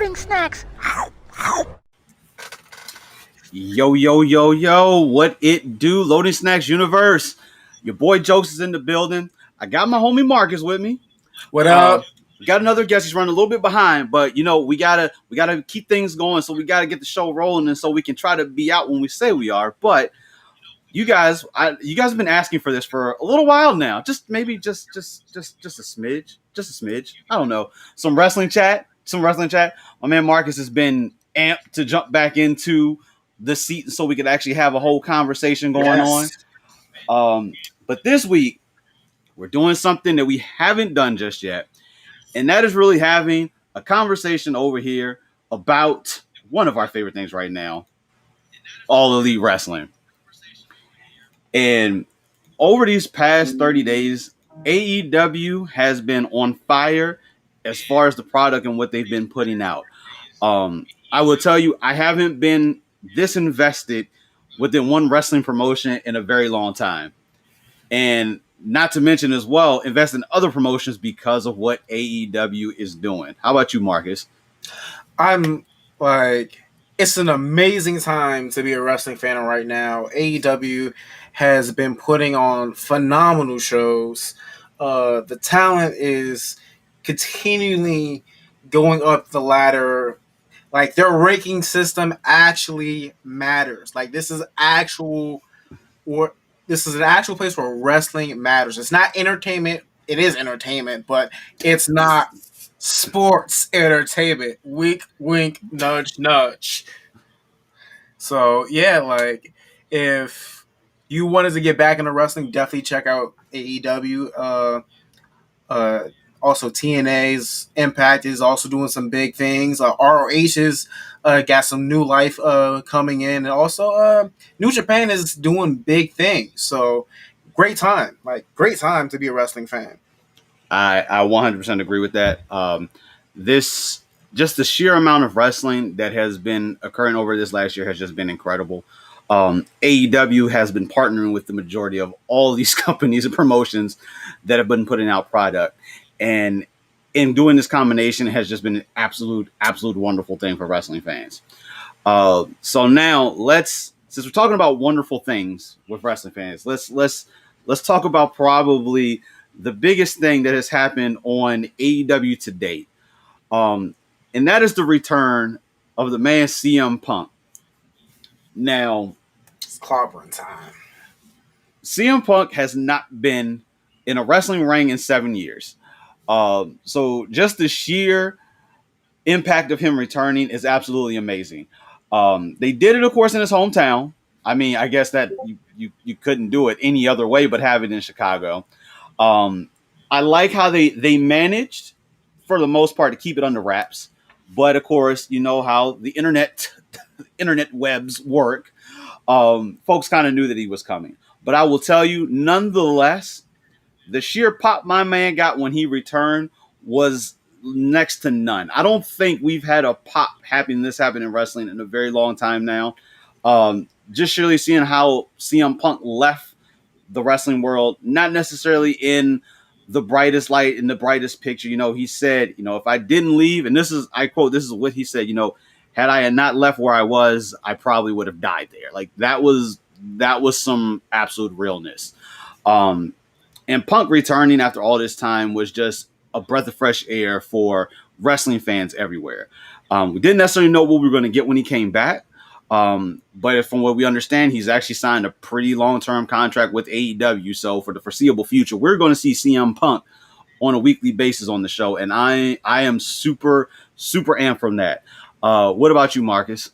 loading snacks. Yo, yo, yo, yo, what it do? Loading Snacks Universe. Your boy Jokes is in the building. I got my homie Marcus with me. What up? Got another guest. He's running a little bit behind, but you know, we gotta keep things going, so we gotta get the show rolling, and so we can try to be out when we say we are. But you guys have been asking for this for a little while now. Just maybe just a smidge. I don't know. Some wrestling chat. My man Marcus has been amped to jump back into the seat so we could actually have a whole conversation going on. But this week we're doing something that we haven't done just yet, and that is really having a conversation over here about one of our favorite things right now, All Elite Wrestling. And over these past 30 days, AEW has been on fire as far as the product and what they've been putting out. I will tell you, I haven't been this invested within one wrestling promotion in a very long time. And not to mention as well, invest in other promotions because of what AEW is doing. How about you, Marcus? I'm like, it's an amazing time to be a wrestling fan right now. AEW has been putting on phenomenal shows. The talent is continually going up the ladder. Like, their ranking system actually matters. Like, this is an actual place where wrestling matters. It's not entertainment. It is entertainment, but it's not sports entertainment. Wink, wink, nudge, nudge. So, yeah, like, if you wanted to get back into wrestling, definitely check out AEW. Also, TNA's Impact is also doing some big things. ROH's got some new life coming in. And also, New Japan is doing big things. So, great time to be a wrestling fan. I 100% agree with that. Just the sheer amount of wrestling that has been occurring over this last year has just been incredible. AEW has been partnering with the majority of all these companies and promotions that have been putting out product. And in doing this combination has just been an absolute wonderful thing for wrestling fans. So now since we're talking about wonderful things with wrestling fans, let's talk about probably the biggest thing that has happened on AEW to date. And that is the return of the man CM Punk. Now, it's clobbering time. CM Punk has not been in a wrestling ring in 7 years. So just the sheer impact of him returning is absolutely amazing. They did it, of course, in his hometown. I mean, I guess that you couldn't do it any other way but have it in Chicago. I like how they managed, for the most part, to keep it under wraps. But, of course, you know how the internet webs work. Folks kind of knew that he was coming. But I will tell you, nonetheless, the sheer pop my man got when he returned was next to none. I don't think we've had a pop happen in wrestling in a very long time now. Just surely seeing how CM Punk left the wrestling world, not necessarily in the brightest light, in the brightest picture. You know, he said, you know, if I didn't leave, and I quote, this is what he said, you know, had I not left where I was, I probably would have died there. Like, that was some absolute realness. And Punk returning after all this time was just a breath of fresh air for wrestling fans everywhere. We didn't necessarily know what we were going to get when he came back. But from what we understand, he's actually signed a pretty long-term contract with AEW. So for the foreseeable future, we're going to see CM Punk on a weekly basis on the show. And I am super amped from that. What about you, Marcus?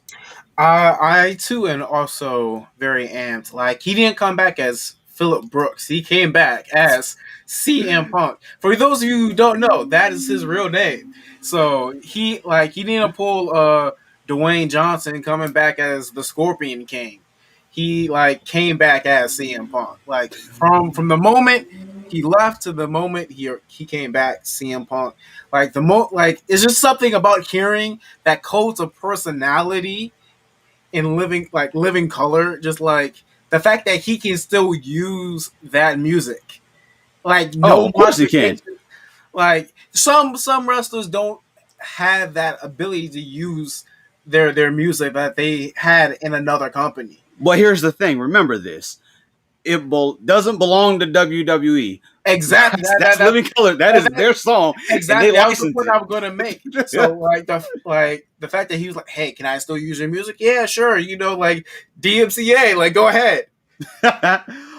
I too am also very amped. Like, he didn't come back as Phillip Brooks. He came back as CM Punk. For those of you who don't know, that is his real name. So he didn't pull Dwayne Johnson coming back as the Scorpion King. He came back as CM Punk. Like, from the moment he left to the moment he came back, CM Punk. It's just something about hearing that codes of personality in living color, just like the fact that he can still use that music. Like, no, of course he can. Like, some wrestlers don't had that ability to use their music that they had in another company. But here's the thing: remember this. It doesn't belong to WWE. Exactly. That's Living Color. That is their song, and they Exactly. That was the licensed point it. I was gonna make. So the fact that he was like, "Hey, can I still use your music?" Yeah, sure. Like DMCA, like go ahead.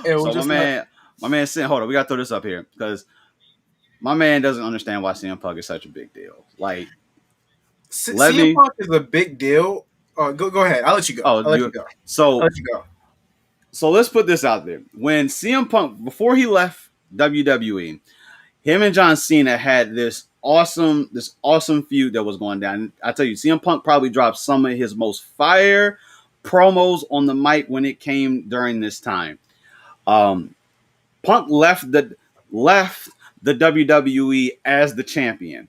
It was So just like my man, hold on, we gotta throw this up here because my man doesn't understand why CM Punk is such a big deal. Like, let CM me. Punk is a big deal. Go ahead. I'll let you go. Oh, I'll let you go. I'll so let you go. so let's put this out there. When CM Punk, before he left WWE, him and John Cena had this awesome feud that was going down. I tell you, CM Punk probably dropped some of his most fire promos on the mic when it came during this time. Um, Punk left the WWE as the champion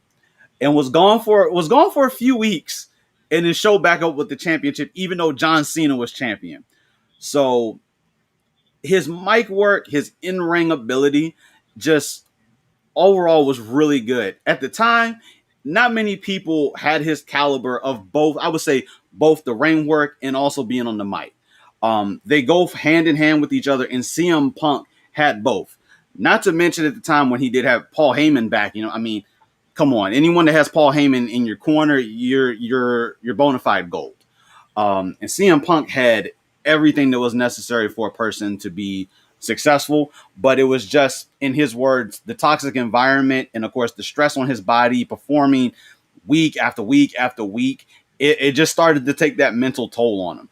and was gone for a few weeks, and then showed back up with the championship, even though John Cena was champion. So his mic work, his in ring ability, just overall was really good. At the time, not many people had his caliber of both. I would say both the ring work and also being on the mic. They go hand in hand with each other, and CM Punk had both. Not to mention at the time when he did have Paul Heyman back. I mean, come on, anyone that has Paul Heyman in your corner, you're bona fide gold. And CM Punk had everything that was necessary for a person to be successful, but it was just, in his words, the toxic environment and, of course, the stress on his body, performing week after week after week. It just started to take that mental toll on him.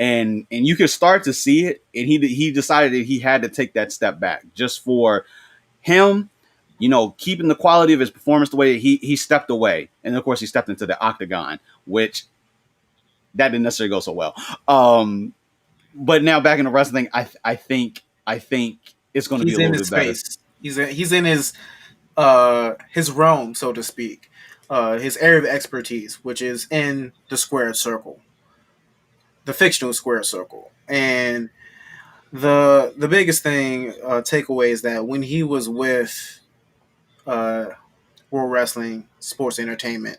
And you could start to see it. And he decided that he had to take that step back just for him, keeping the quality of his performance the way he stepped away. And of course, he stepped into the octagon, which that didn't necessarily go so well. But now back in the wrestling, I think it's going to be He's a in little his bit better. space. He's in his realm, so to speak. His area of expertise, which is in the square circle, the fictional square circle. And the biggest thing takeaway is that when he was with uh, World Wrestling Sports Entertainment,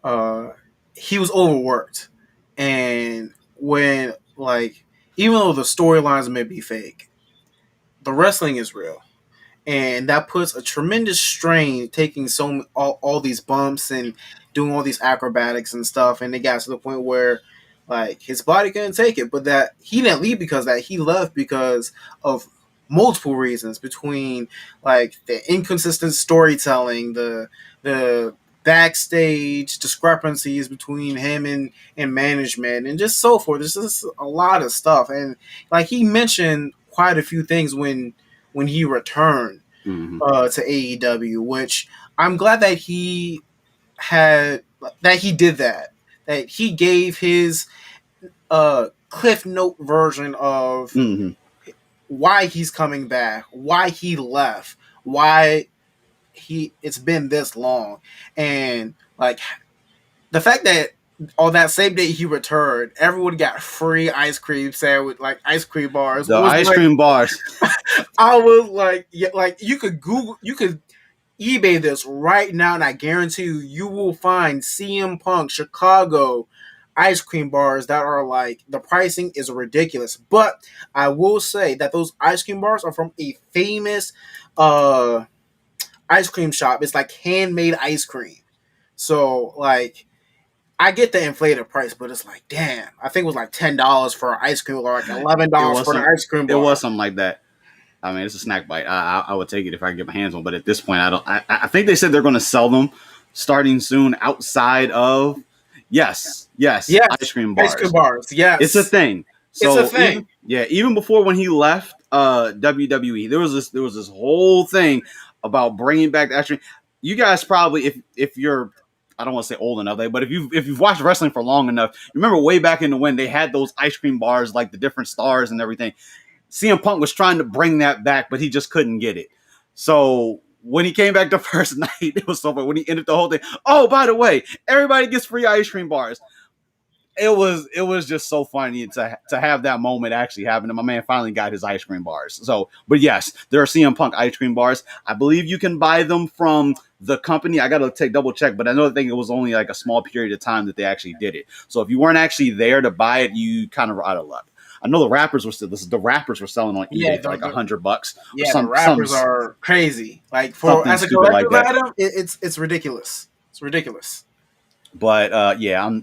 uh, he was overworked, and when like even though the storylines may be fake, the wrestling is real, and that puts a tremendous strain taking all these bumps and doing all these acrobatics and stuff, and it got to the point where like his body couldn't take it. But that he didn't leave because of that, he left because of multiple reasons, between like the inconsistent storytelling, the backstage discrepancies between him and management, and just so forth. There's just a lot of stuff, and like he mentioned quite a few things when he returned Mm-hmm. to AEW, which I'm glad that he did that he gave his cliff note version of Mm-hmm. why he's coming back, why he left, why it's been this long, and like the fact that on that same day he returned, everyone got free ice cream sandwich, like ice cream bars. The Was ice like cream bars. I was like, yeah, like you could eBay this right now, and I guarantee you will find CM Punk Chicago ice cream bars that are like the pricing is ridiculous. But I will say that those ice cream bars are from a famous uh ice cream shop. It's like handmade ice cream. So like I get the inflated price, but it's like, damn, I think it was like $10 for an ice cream, or like It $11 was for the some. ice cream It was bar. something like that. I mean, it's a snack bite. I would take it if I could get my hands on. But at this point, I don't. I think they said they're going to sell them starting soon outside of. Yes, ice Yes, cream ice cream bars. bars. It's a Yes, thing. it's a So thing. even before when he left WWE, there was this whole thing about bringing back the ice cream. You guys probably, if you're, I don't want to say old enough, but if you've watched wrestling for long enough, you remember way back in the when they had those ice cream bars, like the different stars and everything. CM Punk was trying to bring that back, but he just couldn't get it. So when he came back the first night, it was so funny. When he ended the whole thing, oh, by the way, everybody gets free ice cream bars. it was just so funny to have that moment actually happen. And my man finally got his ice cream bars. So, but yes, there are CM Punk ice cream bars. I believe you can buy them from the company. I gotta double check, but I think it was only like a small period of time that they actually did it. So if you weren't actually there to buy it, you kind of were out of luck. I know the rappers were selling on Yeah, eBay for like $100 or the rappers are crazy. Like for something as a stupid like collector's that. item, it's ridiculous. It's ridiculous. But yeah,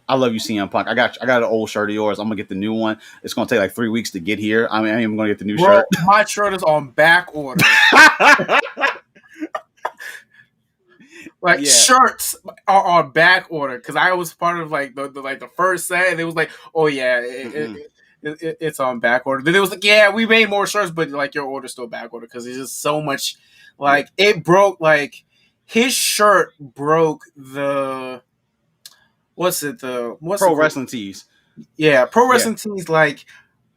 I love you, CM Punk. I got an old shirt of yours. I'm gonna get the new one. It's gonna take like 3 weeks to get here. I mean, I am gonna get the new Bro, shirt. my shirt is on back order. Like Yeah. shirts are on back order because I was part of like the first set, and it was like, oh yeah, it's on back order. Then it was like, yeah, we made more shirts, but like your order's still back order because it's just so much. Like it broke. Like his shirt broke the what's Pro wrestling tees. Yeah, pro wrestling tees like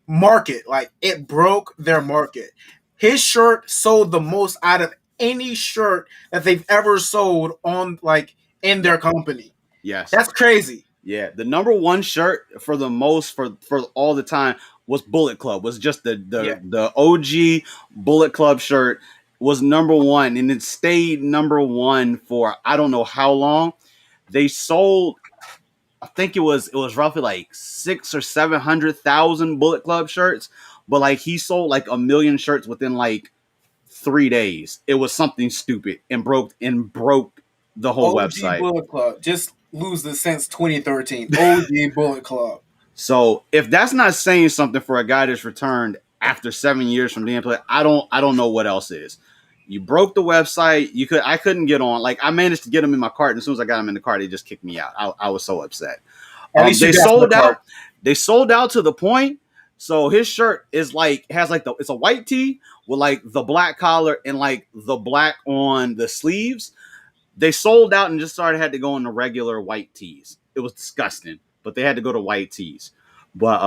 market. Like it broke their market. His shirt sold the most out of any shirt that they've ever sold on like in their company. Yes. That's crazy. Yeah, the number one shirt for the most for all the time was Bullet Club. Was just the OG Bullet Club shirt was number one, and it stayed number one for I don't know how long. They sold, I think it was roughly like 600,000 or 700,000 Bullet Club shirts, but like he sold like 1 million shirts within like 3 days. It was something stupid and broke the whole OG website. Bullet Club just lose this since 2013. OG Bullet Club. So if that's not saying something for a guy that's returned after 7 years from being played, I don't know what else is. You broke the website. I couldn't get on. Like I managed to get them in my cart, and as soon as I got them in the cart, they just kicked me out. I was so upset. They sold out. They sold out to the point. So his shirt is like it's a white tee with like the black collar and like the black on the sleeves. They sold out and just had to go in the regular white tees. It was disgusting, but they had to go to white tees. But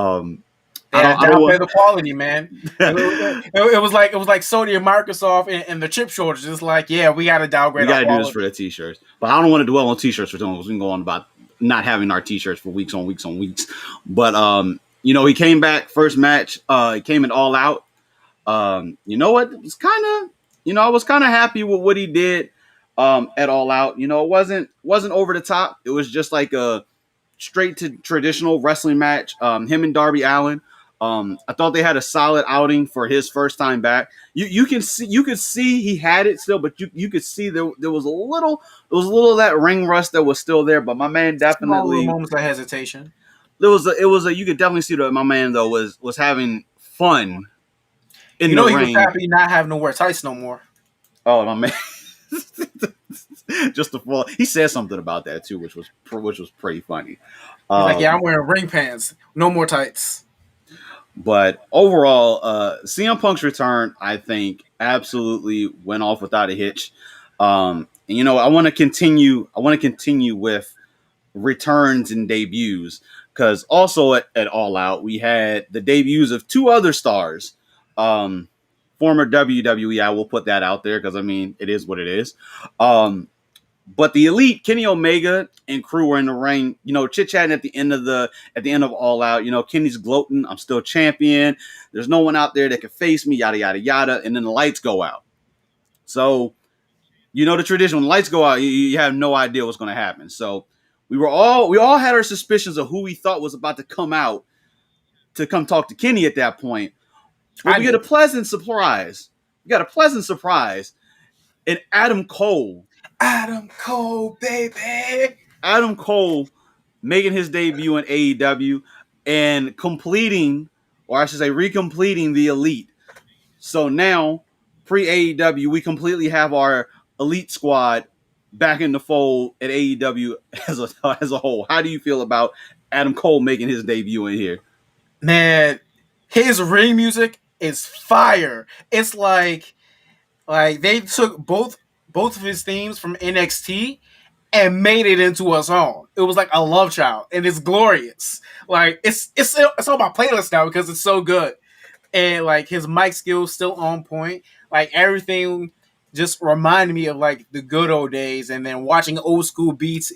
I don't downplay the quality, man. It was like Sony and Microsoft and the chip shortage. It's like, yeah, we got to downgrade. We got to do this for the t-shirts, but I don't want to dwell on t-shirts for too long because we can go on about not having our t-shirts for weeks on weeks on weeks. But he came back first match. He came in All Out. You know what? It's kind of, I was kind of happy with what he did at All Out. It wasn't over the top. It was just like a straight to traditional wrestling match. Him and Darby Allin. I thought they had a solid outing for his first time back. You could see he had it still, but you could see there was a little of that ring rust that was still there. But my man definitely moments of hesitation. You could definitely see that my man though was having fun in the ring. He was happy not having to wear tights no more. Oh my man. Just the full. He said something about that too, which was pretty funny. He's like, yeah, I'm wearing ring pants, no more tights. But overall, CM Punk's return, I think, absolutely went off without a hitch. And I want to continue. I want to continue with returns and debuts because also at All Out we had the debuts of two other stars. Former WWE, I will put that out there because I mean it is what it is. But the Elite, Kenny Omega and crew were in the ring, chit chatting at the end of All Out. Kenny's gloating, I'm still champion. There's no one out there that can face me, yada yada yada. And then the lights go out. So, the tradition when the lights go out, you have no idea what's going to happen. So we all had our suspicions of who we thought was about to come out to come talk to Kenny at that point. But we get a pleasant surprise. And Adam Cole, baby. Adam Cole making his debut in AEW and completing, or I should say recompleting the Elite. So now, pre-AEW, we completely have our Elite squad back in the fold at AEW as a whole. How do you feel about Adam Cole making his debut in here? Man, his ring music is fire. It's like they took both of his themes from NXT and made it into a song. It was like a love child, and it's glorious. Like it's on my playlist now because it's so good, and like his mic skills still on point. Like everything, just reminded me of like the good old days, and then watching old school beats,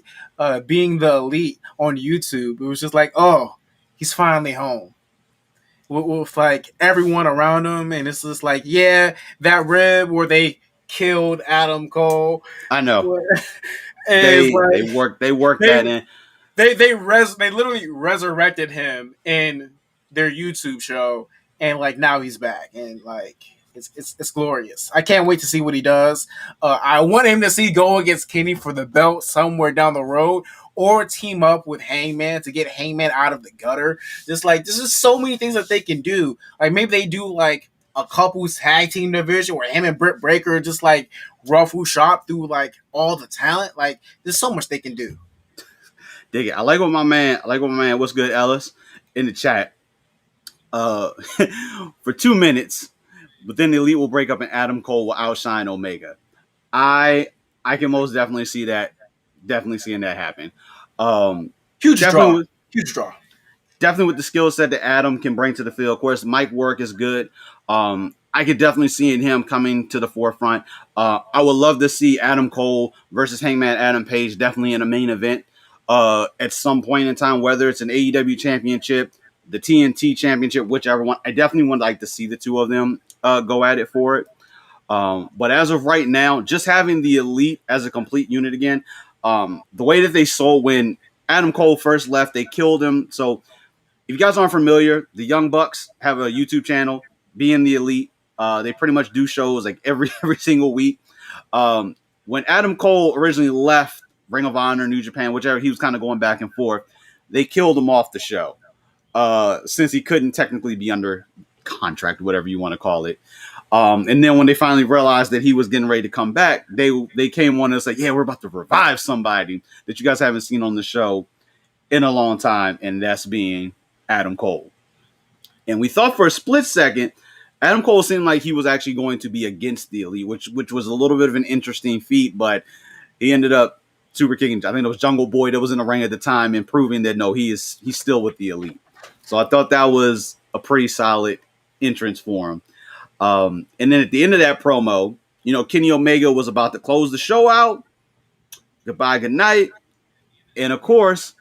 being the elite on YouTube. It was just like, oh, he's finally home with like everyone around him, and it's just like, yeah, that rib where they killed Adam Cole, I know is like they worked they that in. they literally resurrected him in their YouTube show, and like now he's back, and like it's glorious. I can't wait to see what he does. I want him to see go against Kenny for the belt somewhere down the road, or team up with Hangman to get Hangman out of the gutter. Just like there's just so many things that they can do. Like maybe they do like a couples tag team division where him and Britt Baker just like ruffle shop through like all the talent. Like there's so much they can do. Dig it. I like what my man. What's good, Ellis, in the chat. Uh, for 2 minutes, but then the Elite will break up and Adam Cole will outshine Omega. I I can most definitely see that. Definitely seeing that happen. Um, Huge definitely draw. with Huge draw. definitely with the skill set that Adam can bring to the field. Of course, mic work is good. I could definitely see him coming to the forefront. I would love to see Adam Cole versus Hangman Adam Page definitely in a main event at some point in time, whether it's an AEW championship, the TNT championship, whichever one. I definitely would like to see the two of them go at it for it. But as of right now, just having the Elite as a complete unit again, the way that they sold when Adam Cole first left, they killed him. So if you guys aren't familiar, the Young Bucks have a YouTube channel, Being the Elite. They pretty much do shows like every single week. Um, when Adam Cole originally left Ring of Honor, New Japan, whichever, he was kind of going back and forth. They killed him off the show since he couldn't technically be under contract, whatever you want to call it. And then when they finally realized that he was getting ready to come back, they came on and said, "Yeah, we're about to revive somebody that you guys haven't seen on the show in a long time," and that's being Adam Cole. And we thought for a split second, Adam Cole seemed like he was actually going to be against the Elite, which was a little bit of an interesting feat, but he ended up super kicking. I think it was Jungle Boy that was in the ring at the time and proving that no, he's still with the Elite. So I thought that was a pretty solid entrance for him. And then at the end of that promo, Kenny Omega was about to close the show out. Goodbye, good night. And of course,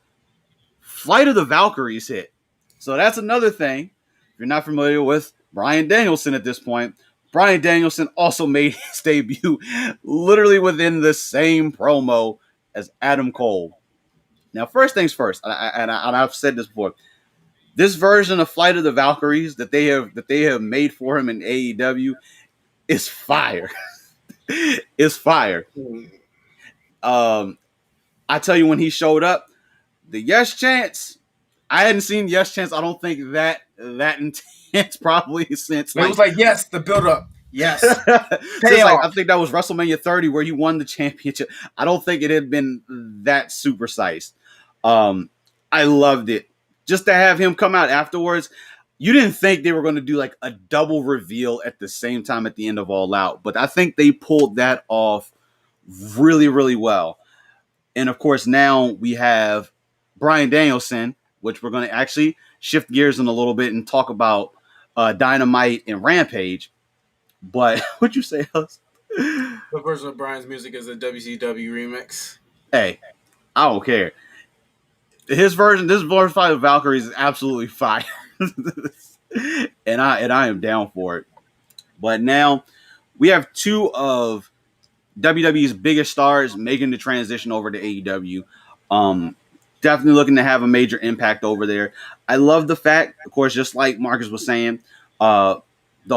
Flight of the Valkyries hit. So that's another thing. If you're not familiar with Brian Danielson at this point, Brian Danielson also made his debut literally within the same promo as Adam Cole. Now, first things first, and I've said this before, this version of Flight of the Valkyries that they have made for him in AEW is fire. It's fire. I tell you, when he showed up, the Yes Chance, I hadn't seen Yes Chance, I don't think that intense probably since It was like, yes, the build up. Yes. since like I think that was WrestleMania 30 where he won the championship. I don't think it had been that supersized. I loved it. Just to have him come out afterwards, you didn't think they were going to do like a double reveal at the same time at the end of All Out, but I think they pulled that off really, really well. And of course, now we have Brian Danielson, which we're going to actually shift gears in a little bit and talk about Dynamite and Rampage. But what'd you say, Hus? The version of Brian's music is a WCW remix. Hey, I don't care. His version, this version of Valkyries is absolutely fire. and I am down for it. But now we have two of WWE's biggest stars making the transition over to AEW. Definitely looking to have a major impact over there. I love the fact, of course, just like Marcus was saying, the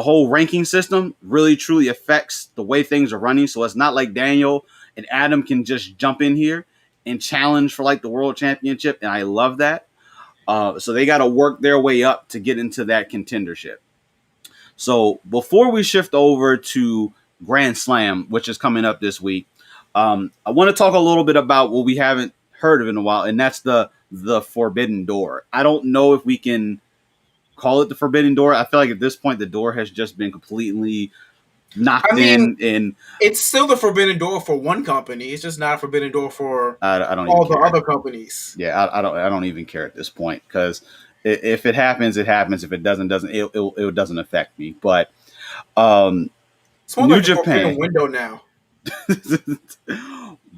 whole ranking system really truly affects the way things are running. So it's not like Daniel and Adam can just jump in here and challenge for like the world championship. And I love that. So they got to work their way up to get into that contendership. So before we shift over to Grand Slam, which is coming up this week, I want to talk a little bit about what we haven't heard of in a while, and that's the Forbidden Door. I don't know if we can call it the Forbidden Door. I feel like at this point the door has just been completely knocked in, and it's still the Forbidden Door for one company. It's just not a Forbidden Door for I don't all even the care. other companies. Yeah, I don't even care at this point, because if it happens, it happens. If it doesn't, it doesn't affect me. But It's more New like a forbidden Japan. window now.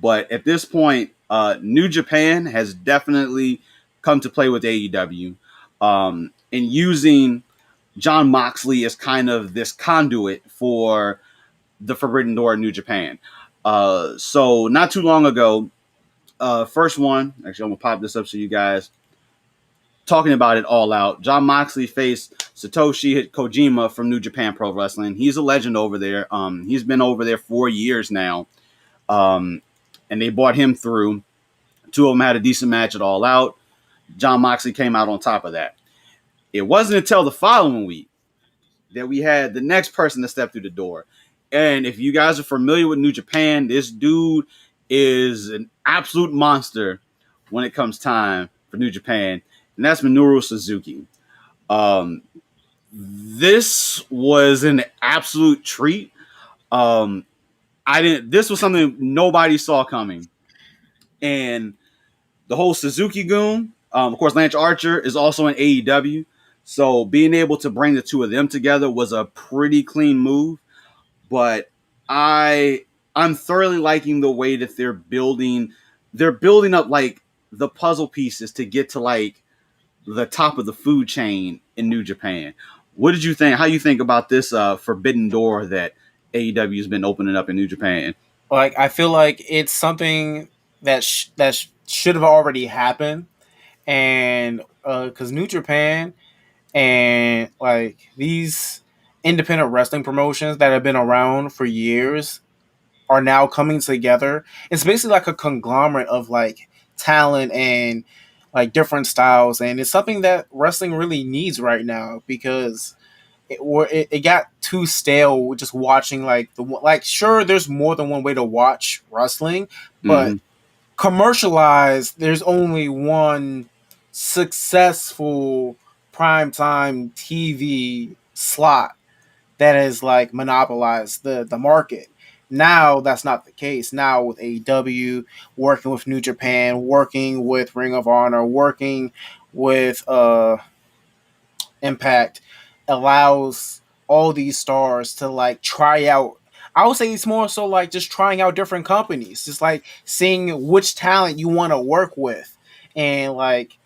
But at this point, New Japan has definitely come to play with AEW, and using John Moxley as kind of this conduit for the Forbidden Door in New Japan. So not too long ago, first one, actually, I'm gonna pop this up so you guys talking about it all out. John Moxley faced Satoshi Kojima from New Japan Pro Wrestling. He's a legend over there. He's been over there 4 years now. Um, and they brought him through. Two of them had a decent match at All Out. John Moxley came out on top of that. It wasn't until the following week that we had the next person to step through the door. And if you guys are familiar with New Japan, this dude is an absolute monster when it comes time for New Japan, and that's Minoru Suzuki. Um, this was an absolute treat. Um, I didn't. This was something nobody saw coming, and the whole Suzuki goon. Of course, Lance Archer is also in AEW, so being able to bring the two of them together was a pretty clean move. But I I'm thoroughly liking the way that they're building. They're building up like the puzzle pieces to get to like the top of the food chain in New Japan. What did you think? How you think about this forbidden door that AEW has been opening up in New Japan? Like I feel like it's something that should have already happened, and because New Japan and like these independent wrestling promotions that have been around for years are now coming together. It's basically like a conglomerate of like talent and like different styles, and it's something that wrestling really needs right now because it got too stale just watching like like sure there's more than one way to watch wrestling, but Mm-hmm. commercialized there's only one successful primetime TV slot that has like monopolized the market. Now that's not the case. Now with AEW working with New Japan, working with Ring of Honor, working with Impact, allows all these stars to like try out. I would say it's more so like just trying out different companies, just like seeing which talent you want to work with, and like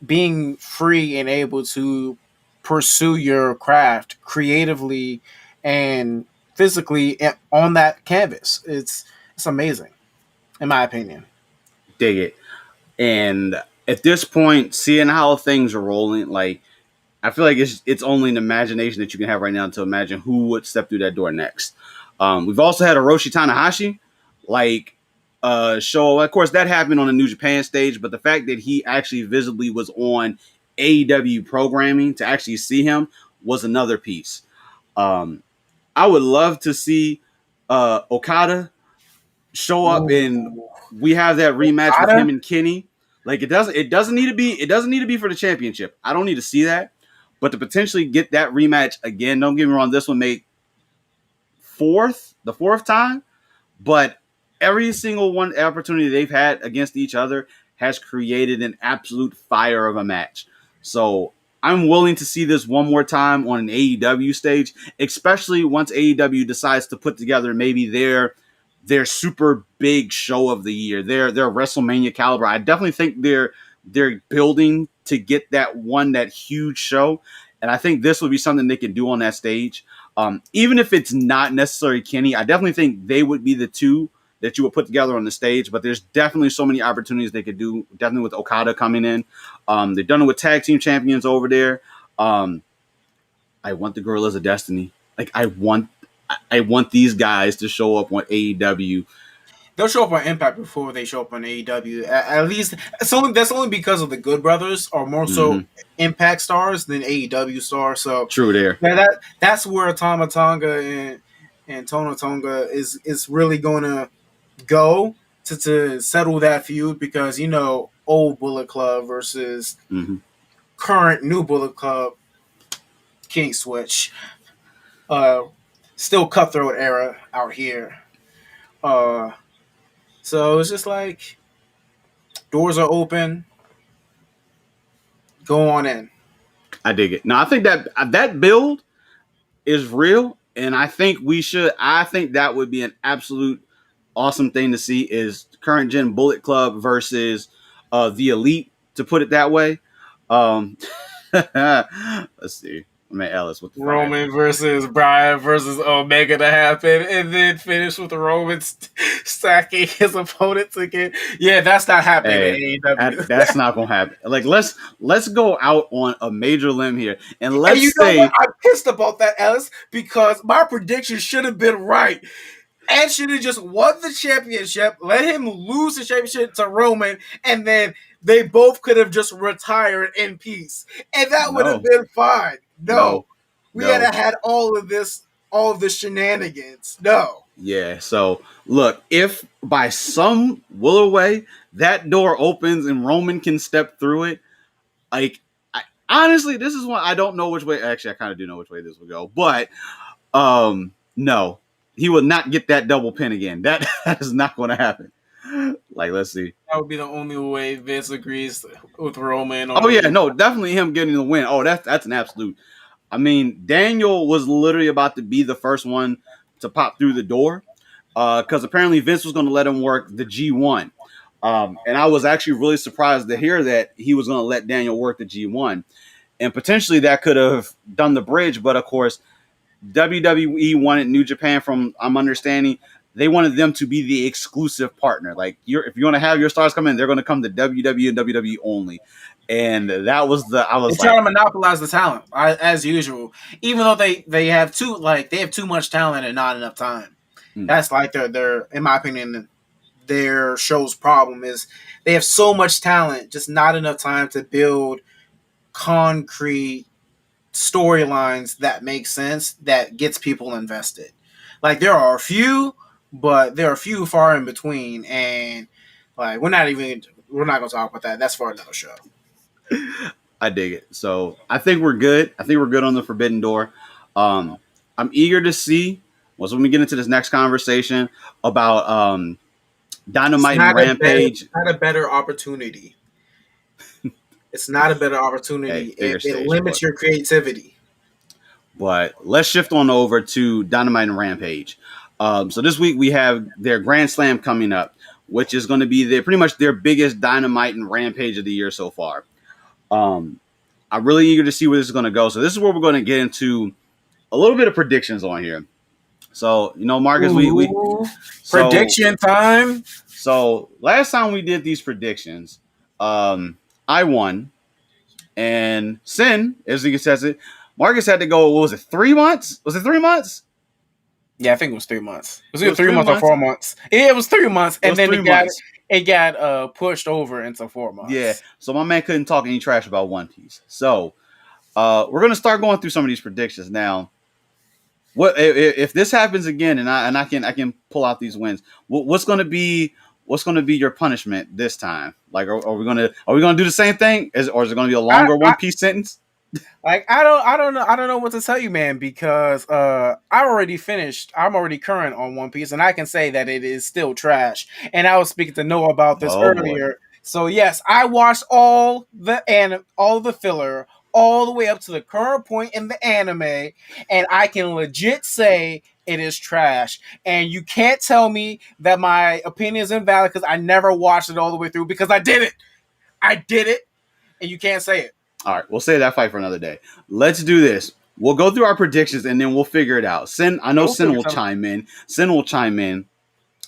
being free and able to pursue your craft creatively and physically on that canvas. It's amazing, in my opinion. Dig it. And at this point, seeing how things are rolling, like I feel like it's only an imagination that you can have right now to imagine who would step through that door next. We've also had Hiroshi Tanahashi, like show. Of course, that happened on the New Japan stage, but the fact that he actually visibly was on AEW programming to actually see him was another piece. Um, I would love to see Okada show up and Ooh, we have that rematch with him Okada. and Kenny. Like it doesn't need to be for the championship. I don't need to see that. But to potentially get that rematch again, don't get me wrong, this one made the fourth time, but every single one opportunity they've had against each other has created an absolute fire of a match. So I'm willing to see this one more time on an AEW stage, especially once AEW decides to put together maybe their super big show of the year, their WrestleMania caliber. I definitely think they're building to get that huge show, and I think this would be something they can do on that stage. Even if it's not necessarily Kenny, I definitely think they would be the two that you would put together on the stage. But there's definitely so many opportunities they could do. Definitely with Okada coming in, they've done it with tag team champions over there. Um, I want the Gorillas of Destiny. Like I want these guys to show up on AEW. They'll show up on Impact before they show up on AEW. At least that's only because of the Good Brothers are more Mm-hmm. so Impact stars than AEW stars. So True there. yeah, that's where Tama Tonga and Tono Tonga is really gonna go to settle that feud, because old Bullet Club versus Mm-hmm. current new Bullet Club King Switch. Uh, Still cutthroat era out here. Uh, so it's just like doors are open. Go on in. I dig it. Now I think that build is real, and I think we should. I think that would be an absolute awesome thing to see is current gen Bullet Club versus the Elite, to put it that way. Um, let's see. Man, Ellis, what the fuck happened? Roman versus Brian versus Omega to happen, and then finish with Roman stacking his opponents again. Yeah, that's not happening Hey, in AEW. that's not gonna happen. Like let's go out on a major limb here, and And you let's know what? say, I'm pissed about that, Ellis, because my prediction should have been right. Ed should have just won the championship, let him lose the championship to Roman, and then they both could have just retired in peace. And that would have no, been fine. No. no, We had no. had all of this, all of the shenanigans. No. Yeah. So look, if by some will way that door opens and Roman can step through it, like honestly, this is one I don't know which way. Actually, I kind of do know which way this will go, but no, he will not get that double pin again. That is not going to happen. Like, let's see. That would be the only way Vince agrees with Roman. Oh yeah, no, definitely him getting the win. Oh, that's an absolute. I mean, Daniel was literally about to be the first one to pop through the door because apparently Vince was going to let him work the G1. And I was actually really surprised to hear that he was going to let Daniel work the G1. And potentially that could have done the bridge. But of course, WWE wanted New Japan, from I'm understanding, they wanted them to be the exclusive partner. Like, if you're going to have your stars come in, they're going to come to WWE and WWE only. And that was I was They're trying like, to monopolize the talent as usual. Even though they have too much talent and not enough time. That's like their in my opinion, their show's problem is they have so much talent, just not enough time to build concrete storylines that make sense, that gets people invested. Like there are a few, but there are a few far in between, and like we're not gonna talk about that. That's for another show. I dig it. So I think we're good. I think we're good on the Forbidden Door. I'm eager to see once when we get into this next conversation about Dynamite and Rampage. It's not a better opportunity. It's not a better opportunity. Hey, It limits your creativity. But let's shift on over to Dynamite and Rampage. So this week we have their Grand Slam coming up, which is going to be pretty much their biggest Dynamite and Rampage of the year so far. I'm really eager to see where this is going to go. So this is where we're going to get into a little bit of predictions on here. So, Marcus, we prediction time. So last time we did these predictions, I won, and Sin, as he says it, Marcus had to go. What was it? 3 months? Was it 3 months? Yeah, I think it was 3 months. Was it 3 months or 4 months? Yeah, it was 3 months, and then it got pushed over into 4 months. Yeah, so my man couldn't talk any trash about One Piece. So we're gonna start going through some of these predictions now. What if this happens again, and I can pull out these wins? What's gonna be your punishment this time? Like, are we gonna do the same thing, or is it gonna be a longer One Piece sentence? Like I don't know what to tell you, man, because I'm already current on One Piece, and I can say that it is still trash. And I was speaking to Noah about this earlier. Boy. So yes, I watched all the filler all the way up to the current point in the anime, and I can legit say it is trash. And you can't tell me that my opinion is invalid because I never watched it all the way through, because I did it, and you can't say it. All right, we'll save that fight for another day. Let's do this. We'll go through our predictions, and then we'll figure it out. I know Sin will chime in. Sin will chime in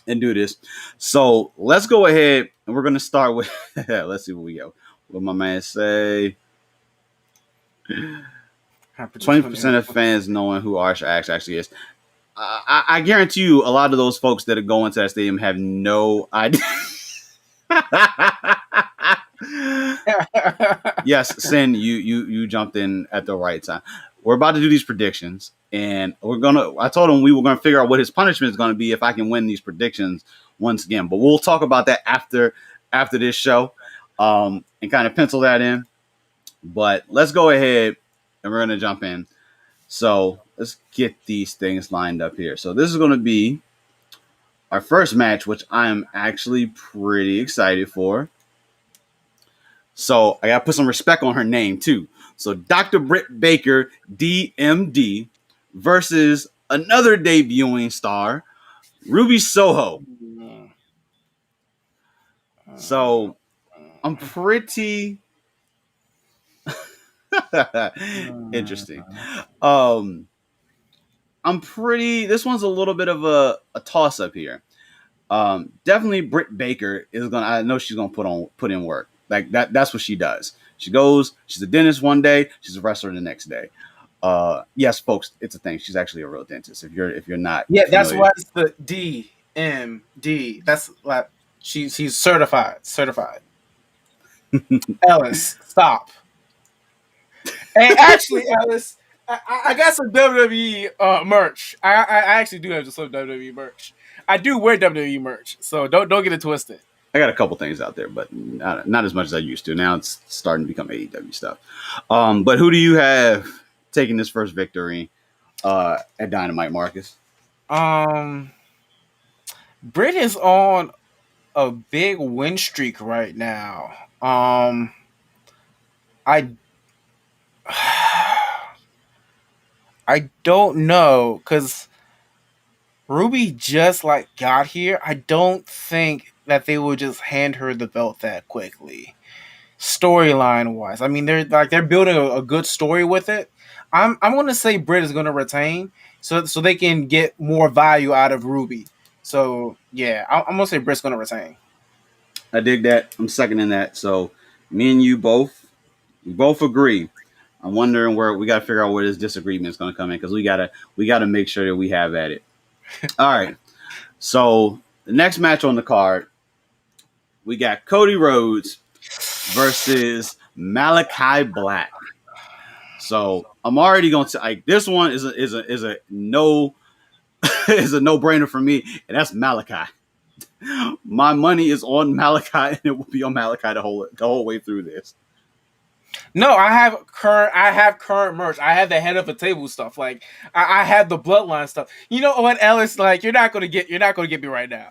and do this. So let's go ahead, and we're going to start with, let's see what we go. What my man say? 20% of fans knowing who Archer actually is. I guarantee you a lot of those folks that are going to that stadium have no idea. Yes, Sin, you jumped in at the right time. We're about to do these predictions, and I told him we were gonna figure out what his punishment is gonna be if I can win these predictions once again. But we'll talk about that after this show, and kind of pencil that in. But let's go ahead and we're gonna jump in. So let's get these things lined up here. So this is gonna be our first match, which I am actually pretty excited for. So I got to put some respect on her name, too. So Dr. Britt Baker, DMD, versus another debuting star, Ruby Soho. Mm. So I'm pretty interesting. Um, I'm pretty. This one's a little bit of a toss up here. Definitely Britt Baker is gonna. I know she's gonna put in work. Like that. That's what she does. She goes. She's a dentist one day. She's a wrestler the next day. Yes, folks, it's a thing. She's actually a real dentist. If you're not Yeah, that's familiar, why it's the DMD. That's like she's certified. Certified. Ellis, stop. And actually, Ellis, I got some WWE merch. I actually do have some WWE merch. I do wear WWE merch, so don't get it twisted. I got a couple things out there, but not as much as I used to. Now it's starting to become AEW stuff. But who do you have taking this first victory at Dynamite, Marcus? Um, Britt is on a big win streak right now. I I don't know because Ruby just like got here. I don't think that they would just hand her the belt that quickly. Storyline wise, I mean they're building a good story with it. I'm gonna say Britt is gonna retain so they can get more value out of Ruby. So yeah, I'm gonna say Britt's gonna retain. I dig that. I'm seconding that. So me and you both agree. I'm wondering where we got to figure out where this disagreement is going to come in because we gotta make sure that we have at it. All right. So the next match on the card, we got Cody Rhodes versus Malachi Black. So I'm already going to like this one is a no is a no brainer for me, and that's Malachi. My money is on Malachi, and it will be on Malachi the whole way through this. No, I have current merch. I have the head of a table stuff. Like I have the bloodline stuff. You know what, Ellis? Like you're not gonna get me right now.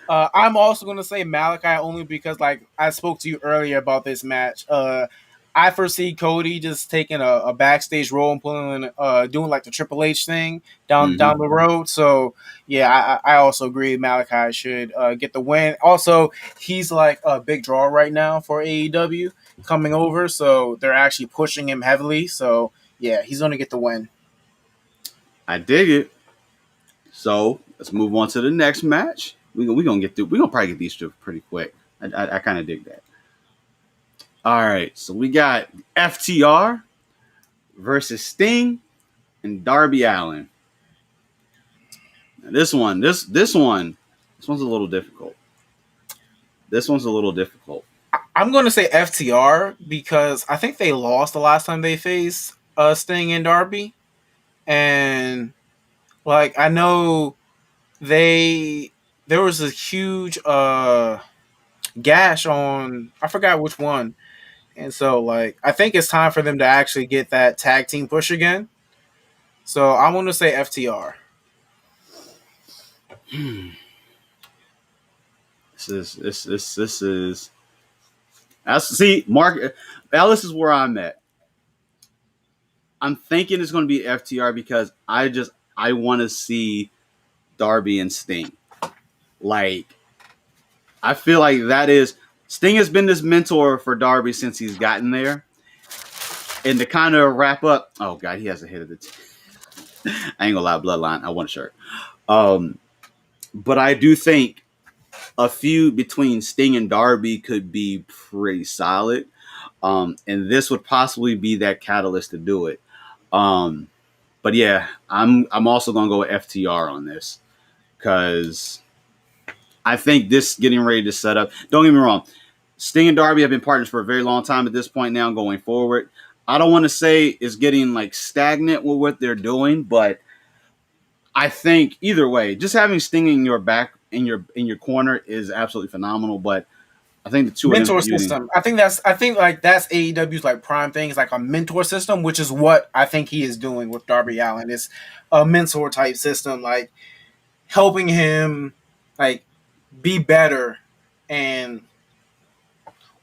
Uh, I'm also going to say Malachi only because, like, I spoke to you earlier about this match. I foresee Cody just taking a backstage role and doing like the Triple H thing down Mm-hmm. the road. So yeah, I also agree Malachi should get the win. Also, he's like a big draw right now for AEW coming over, so they're actually pushing him heavily. So yeah, he's going to get the win. I dig it. So let's move on to the next match. We gonna get through. We gonna probably get these two pretty quick. I kind of dig that. All right, so we got FTR versus Sting and Darby Allin. Now this one's a little difficult. This one's a little difficult. I'm going to say FTR because I think they lost the last time they faced Sting and Darby, and like I know they there was a huge gash on I forgot which one, and so like I think it's time for them to actually get that tag team push again. So I'm going to say FTR. This is. I see, Mark. Alice is where I'm at. I'm thinking it's going to be FTR because I want to see Darby and Sting. Like I feel like that is Sting has been this mentor for Darby since he's gotten there. And to kind of wrap up, oh god, he has a hit of the. I ain't gonna lie, Bloodline. I want a shirt. Um, but I do think a feud between Sting and Darby could be pretty solid. And this would possibly be that catalyst to do it. Um, but yeah, I'm also gonna go with FTR on this because I think this getting ready to set up. Don't get me wrong, Sting and Darby have been partners for a very long time at this point now going forward. I don't want to say it's getting like stagnant with what they're doing, but I think either way, just having Sting in your back in your corner is absolutely phenomenal. But I think the two of them Mentor feuding. system. I think like that's AEW's like prime thing is like a mentor system, which is what I think he is doing with Darby Allin. It's a mentor type system, like helping him like be better. And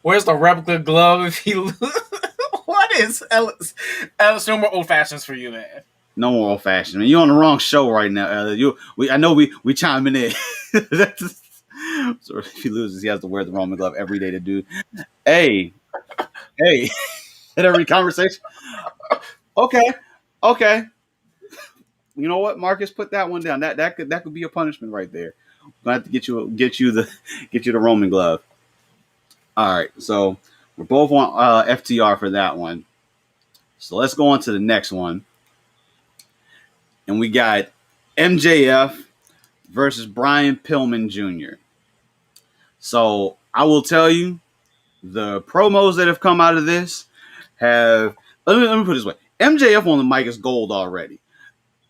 where's the replica glove if he what is Ellis? Ellis, no more old fashions for you, man. No more old fashioned. I mean, you're on the wrong show right now. I know we chiming in. So if he loses, he has to wear the Roman glove every day to do. Hey, hey, at every conversation. Okay, okay. You know what, Marcus? Put that one down. That could be a punishment right there. I'm gonna have to get you the Roman glove. All right, so we're both on FTR for that one. So let's go on to the next one, and we got MJF versus Brian Pillman Jr. So I will tell you, the promos that have come out of this have. Let me put it this way: MJF on the mic is gold already.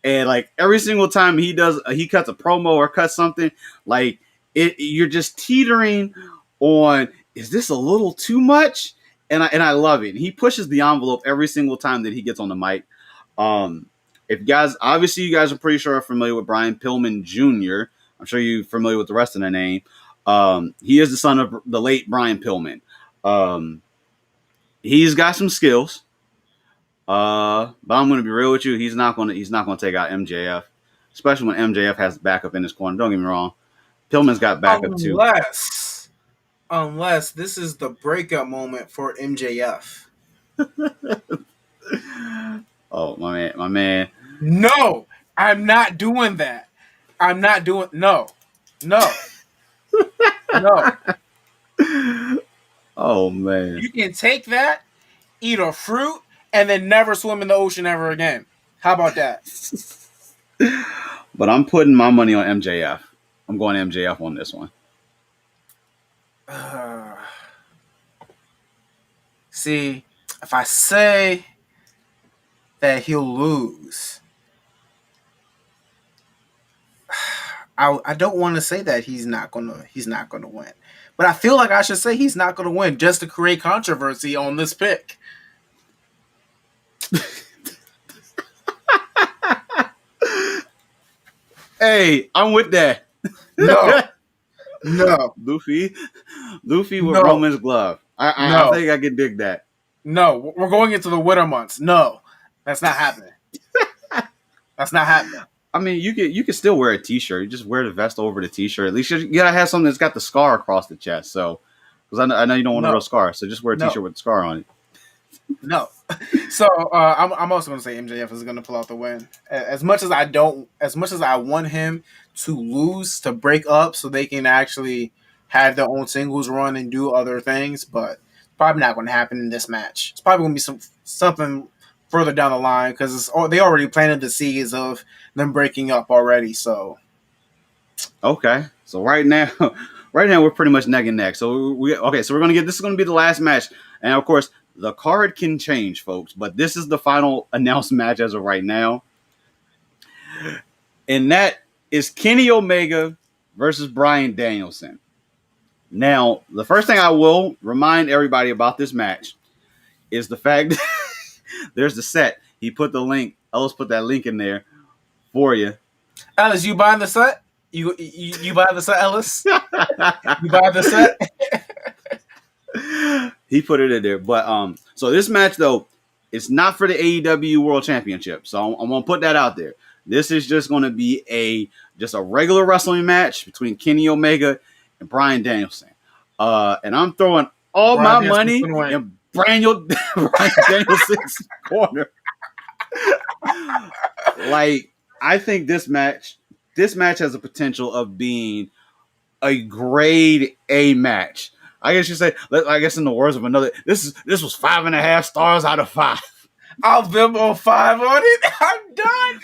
And like every single time he cuts a promo or cuts something, like you're just teetering on, is this a little too much? And I love it. He pushes the envelope every single time that he gets on the mic. If you guys, obviously you guys are pretty sure are familiar with Brian Pillman Jr. I'm sure you're familiar with the rest of the name. He is the son of the late Brian Pillman. He's got some skills. But I'm gonna be real with you. He's not gonna take out MJF, especially when MJF has backup in his corner. Don't get me wrong. Pillman's got backup too. Unless this is the breakup moment for MJF. Oh my man. No, I'm not doing that. I'm not doing no. Oh man. You can take that, eat a fruit, and then never swim in the ocean ever again. How about that? But I'm putting my money on MJF. I'm going MJF on this one. See, if I say that he'll lose, I don't want to say that he's not gonna win. But I feel like I should say he's not gonna win just to create controversy on this pick. Hey, I'm with that. No. Luffy with Roman's glove. I think I can dig that. No, we're going into the winter months. No, that's not happening. That's not happening. I mean, you can still wear a t-shirt. You just wear the vest over the t-shirt. At least you gotta have something that's got the scar across the chest. So, because I know you don't want a real scar, so just wear a t-shirt with the scar on it. No. So I'm also going to say MJF is going to pull out the win. As much as I want him to lose, to break up, so they can actually have their own singles run and do other things, but probably not going to happen in this match. It's probably going to be something further down the line because they already planted the seeds of them breaking up already. So okay, so right now we're pretty much neck and neck. So this is going to be the last match, and of course the card can change, folks, but this is the final announced match as of right now, and that is Kenny Omega versus Brian Danielson. Now, the first thing I will remind everybody about this match is the fact that there's the set. He put the link. Ellis put that link in there for you. Ellis, you buying the set? You buying the set, Ellis? You buying the set? He put it in there. But so this match though, it's not for the AEW World Championship. So I'm gonna put that out there. This is just gonna be a regular wrestling match between Kenny Omega and Brian Danielson. And I'm throwing all my money in Brian Danielson's corner. Like, I think this match has the potential of being a grade A match. I guess you say, I guess in the words of another, this was 5.5 stars out of 5. I'll Venmo 5 on it. I'm done.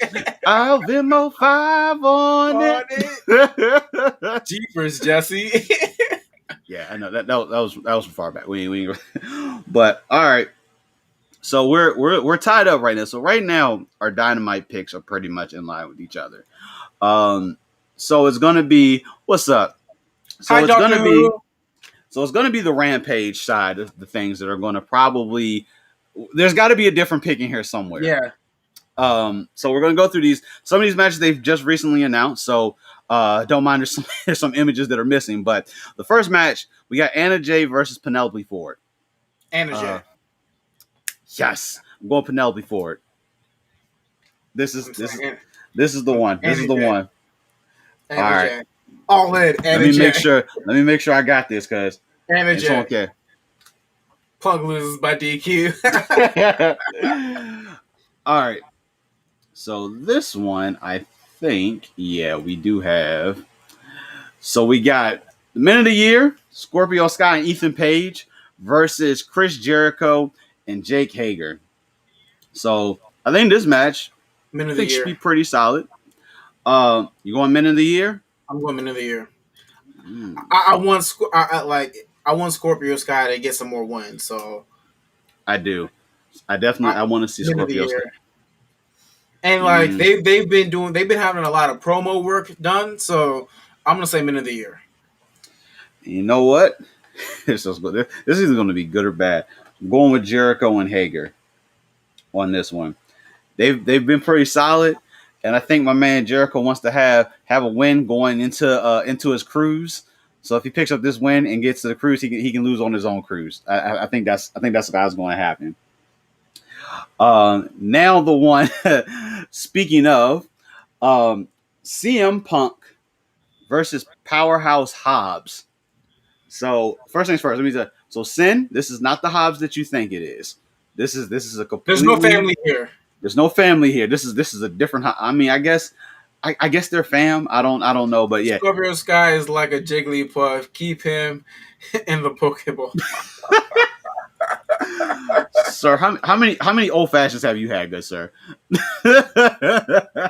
I'll Venmo 5 on it. Jeepers, Jesse. Yeah, I know that was from far back. But all right. So we're tied up right now. So right now our Dynamite picks are pretty much in line with each other. So it's gonna be what's up. So Hi, it's gonna be the Rampage side of the things that are gonna probably. There's got to be a different pick in here somewhere. Yeah. So we're gonna go through some of these matches they've just recently announced. So don't mind there's some images that are missing. But the first match we got Anna Jay versus Penelope Ford. Anna Jay. Yes, I'm going Penelope Ford. This is I'm this is saying, this is the one. This and is a the J, one. and All a right. J, all in, Let and a me make J, sure. Let me make sure I got this because and a it's J. okay. Punk loses by DQ. All right. So this one, I think, yeah, we do have. So we got the Men of the Year, Scorpio Sky and Ethan Page versus Chris Jericho and Jake Hager. So I think this match, Men I of the think should year. be pretty solid. You going Men of the Year? I'm going men of the year. Mm, I want Scorpio Sky to get some more wins. So I do. I, I want to see men of the Scorpio Sky. year. And like Mm, they've been having a lot of promo work done. So I'm gonna say men of the year. you know what? This is either going to be good or bad. I'm going with Jericho and Hager on this one. They've been pretty solid, and I think my man Jericho wants to have a win going into his cruise. So if he picks up this win and gets to the cruise, he can lose on his own cruise. I think that's what's going to happen. Now the one. Speaking of, CM Punk versus Powerhouse Hobbs. So first things first, let me say. So Sin, this is not the Hobbs that you think it is. This is a There's no completely. family here. There's no family here. This is a different. I mean, I guess they're fam. I don't know, but yeah. Scorpio Sky is like a Jigglypuff. Keep him in the Pokeball. Sir, how many old fashions have you had, good sir? I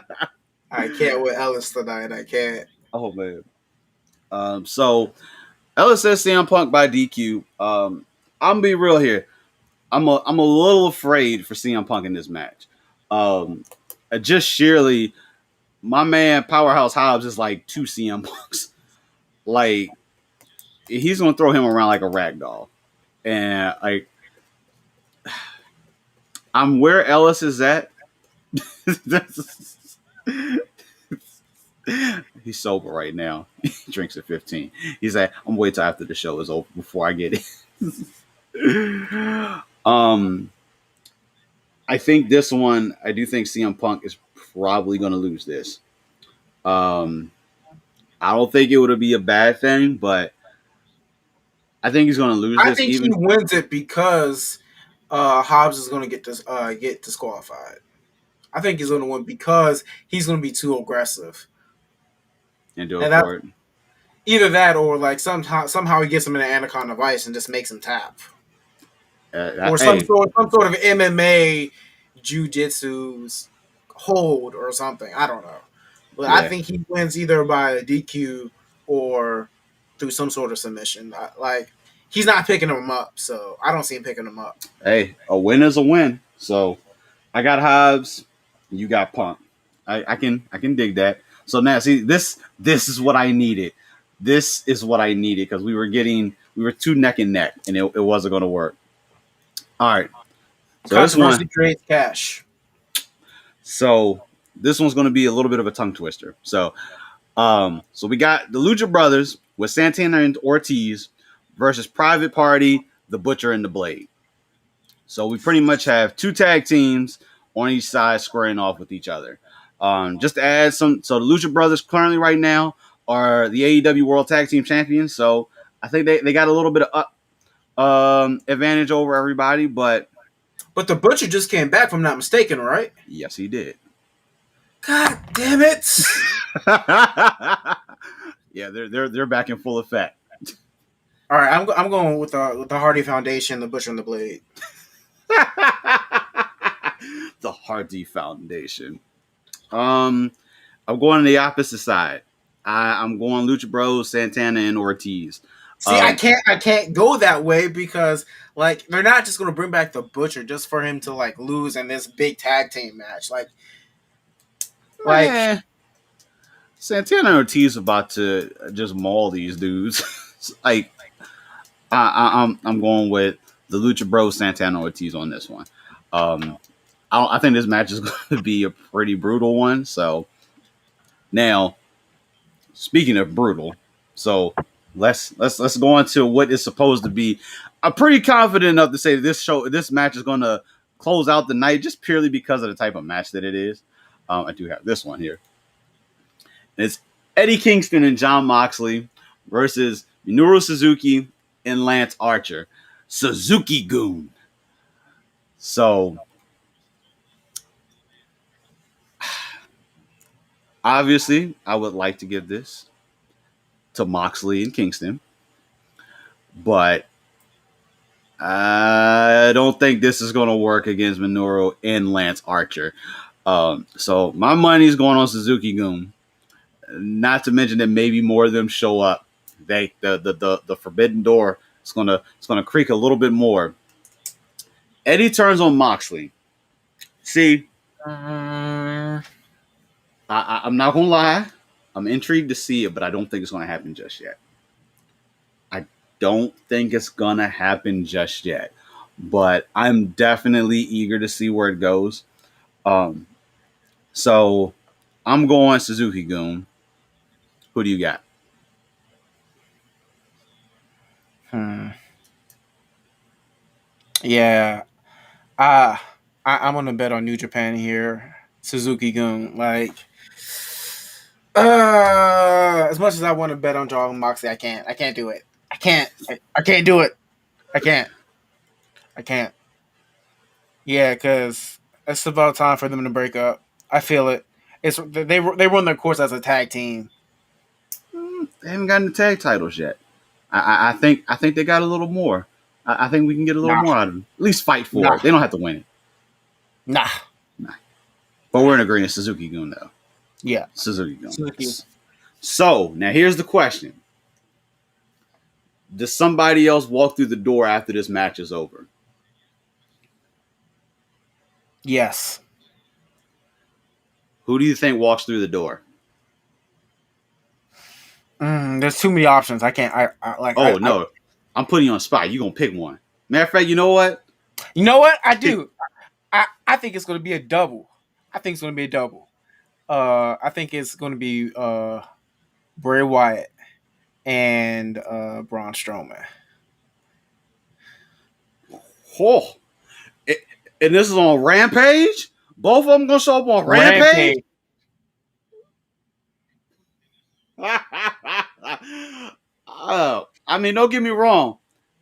can't with Ellis tonight. I can't. Oh man. So Ellis says CM Punk by DQ. I'm gonna be real here. I'm a little afraid for CM Punk in this match. Um, just sheerly, my man Powerhouse Hobbs is like two CM Punks. Like he's gonna throw him around like a rag doll, and like I'm where Ellis is at. He's sober right now. He drinks at 15. He's like, I'm waiting till after the show is over before I get it. I think this one, I do think CM Punk is probably going to lose this. Um, I don't think it would be a bad thing, but I think he's going to lose I this. think he Even wins it because Hobbs is going to get disqualified. I think he's going to win because he's going to be too aggressive, and do it and that for it. either that or like somehow he gets him in an anaconda vice and just makes him tap, or Hey, some sort of MMA jujitsu hold or something. I don't know, but I yeah, think he wins either by a DQ or through some sort of submission. Like he's not picking him up, so I don't see him picking him up. hey, a win is a win. So I got Hobbs, you got Punk. I can dig that. So now see this is what I needed. This is what I needed because we were too neck and neck and it wasn't going to work. All right. So this one Controversy creates cash. so this one's going to be a little bit of a tongue twister. So we got the Lucha Brothers with Santana and Ortiz versus Private Party, the Butcher and the Blade. So we pretty much have two tag teams on each side squaring off with each other. Just to add so the Lucha Brothers currently right now are the AEW World Tag Team Champions. So I think they got a little bit of advantage over everybody, but But the butcher just came back, if I'm not mistaken, right? yes, he did. God damn it! Yeah, they're back in full effect. All right, I'm going with the Hardy Foundation, the Butcher and the Blade. The Hardy Foundation. I'm going on the opposite side. I'm going Lucha Bros, Santana, and Ortiz. See, I can't go that way because like they're not just going to bring back the Butcher just for him to like lose in this big tag team match. Like eh, Santana and Ortiz about to just maul these dudes. Like I'm going with the Lucha Bros, Santana, Ortiz on this one. Um, I think this match is going to be a pretty brutal one. So now, speaking of brutal, so let's go into what is supposed to be. I'm pretty confident enough to say this match is going to close out the night just purely because of the type of match that it is. I do have this one here. It's Eddie Kingston and Jon Moxley versus Minoru Suzuki and Lance Archer. Suzuki Goon. So obviously, I would like to give this to Moxley and Kingston, but I don't think this is going to work against Minoru and Lance Archer. So my money's going on Suzuki Goon. Not to mention that maybe more of them show up. The forbidden door is gonna creak a little bit more. Eddie turns on Moxley. See, I'm not gonna lie. I'm intrigued to see it, but I don't think it's gonna happen just yet. I don't think it's gonna happen just yet, but I'm definitely eager to see where it goes. So I'm going Suzuki Goon. Who do you got? Yeah, I'm gonna bet on New Japan here. Suzuki Gun. Like, as much as I want to bet on John Moxley, I can't. I can't do it. I can't. I can't do it. I can't. I can't. Yeah, because it's about time for them to break up. I feel it. They run their course as a tag team. They haven't gotten the tag titles yet. I think they got a little more. I think we can get a little Nah. more out of them. At least fight for Nah. it. They don't have to win it. Nah. But we're in agreement. Suzuki Gun though. Yeah. Suzuki Gun. Suzuki. So now here's the question: does somebody else walk through the door after this match is over? Yes. Who do you think walks through the door? There's too many options. I can't. I like. Oh no, I'm putting you on the spot. You're gonna pick one. Matter of fact, you know what? You know what? I do. I think it's going to be a double. I think it's going to be a double. I think it's going to be Bray Wyatt and Braun Strowman. Oh, and this is on Rampage. Both of them gonna show up on Rampage. I mean, don't get me wrong.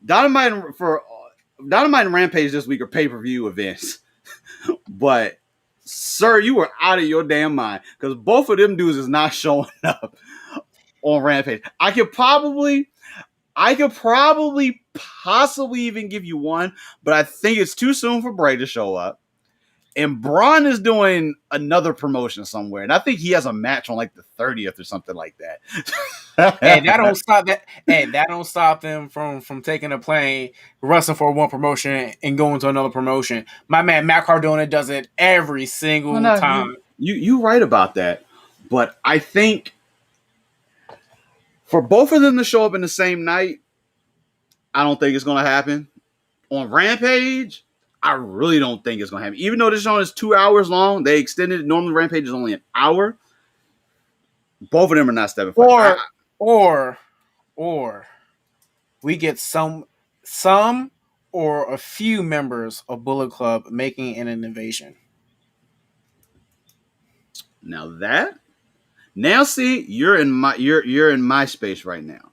Dynamite and Rampage this week are pay-per-view events. But sir, you were out of your damn mind because both of them dudes is not showing up on Rampage. I could probably possibly even give you one, but I think it's too soon for Bray to show up. And Braun is doing another promotion somewhere, and I think he has a match on like the 30th or something like that. And that don't stop that. And that don't stop them from taking a plane, wrestling for one promotion, and going to another promotion. My man Matt Cardona does it every single time. You right about that, but I think for both of them to show up in the same night, I don't think it's going to happen. On Rampage, I really don't think it's going to happen. Even though this show is 2 hours long, they extended it. Normally, Rampage is only an hour. Both of them are not stepping forward. Or we get some or a few members of Bullet Club making an invasion. Now see, you're in my space right now.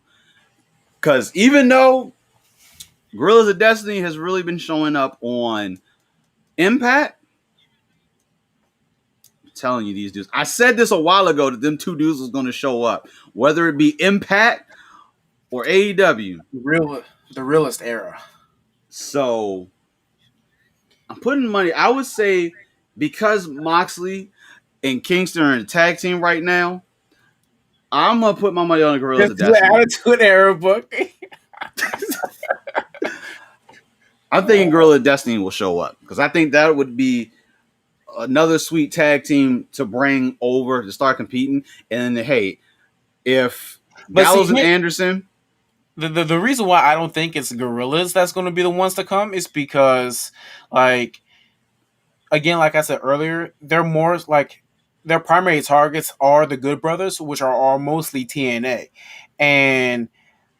Because even though Guerrillas of Destiny has really been showing up on Impact, I'm telling you, these dudes. I said this a while ago that them two dudes was going to show up, whether it be Impact or AEW. The realest era. So I'm putting money. I would say because Moxley and Kingston are in a tag team right now, I'm gonna put my money on the Guerrillas of Destiny. Attitude Era book. I'm thinking Guerrilla of Destiny will show up because I think that would be another sweet tag team to bring over to start competing. And then, hey, if Gallows and Anderson. The reason why I don't think it's Guerrillas that's going to be the ones to come is because, like, again, like I said earlier, they're more like their primary targets are the Good Brothers, which are mostly TNA. And